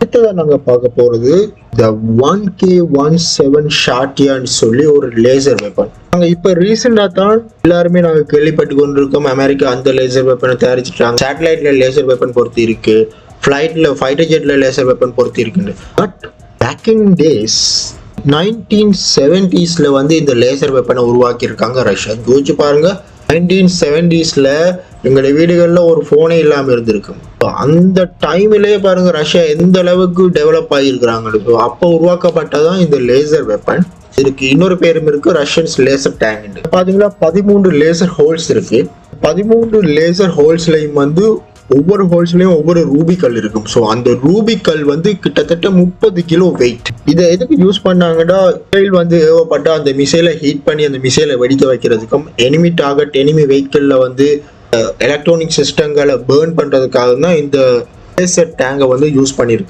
அடுத்ததான் நாங்க பார்க்க போறது the 1K17 ஷார்டியான்னு சொல்லி ஒரு லேசர் வெப்பன். நாங்க இப்ப ரீசெண்டா தான் எல்லாருமே நாங்க கேள்விப்பட்டு கொண்டிருக்கோம், அமெரிக்கா அந்த லேசர் வெப்பனை தயாரிச்சுட்டாங்க, சேட்டலைட்ல லேசர் வெப்பன் பொறுத்து இருக்கு, ஃபிளைட்ல ஃபைட்டர் ஜெட்ல லேசர் வெப்பன் பொறுத்து இருக்குன்னு. But back in days 1970s வந்து இந்த லேசர் வெப்பனை உருவாக்கி இருக்காங்க ரஷ்யா. யோசிச்சு பாருங்க, 1970s எங்களுடைய வீடுகளில் ஒரு போனே இல்லாமல் இருந்திருக்கு. அந்த டைம்லயே பாருங்க ரஷ்யா எந்த அளவுக்கு டெவலப் ஆகியிருக்கிறாங்க. அப்போ உருவாக்கப்பட்டதான் இந்த லேசர் வெப்பன். இதுக்கு இன்னொரு பேரும் இருக்கு, ரஷ்யன்ஸ் லேசர் டேங்க். பாத்தீங்கன்னா 13 லேசர் ஹோல்ஸ் இருக்கு. 13 லேசர் ஹோல்ஸ்லயும் வந்து ஒவ்வொரு ஹோல்ஸ்லயும் ஒவ்வொரு ரூபிக்கல் இருக்கும். ஸோ அந்த ரூபிக்கல் வந்து கிட்டத்தட்ட 30 கிலோ வெயிட். இதை எதுக்கு யூஸ் பண்ணாங்கன்னா, மிசைல் வந்து ஏவப்பட்ட அந்த மிசைலை ஹீட் பண்ணி அந்த மிசைலை வெடிக்க வைக்கிறதுக்கும், எனிமி டார்கெட் எனிமி வெஹிக்கிள்ல வந்து எலக்ட்ரானிக் சிஸ்டங்களை பேர்ன் பண்றதுக்காக தான் இந்த லேசர் டேங்கை வந்து யூஸ் பண்ணியிருக்காங்க.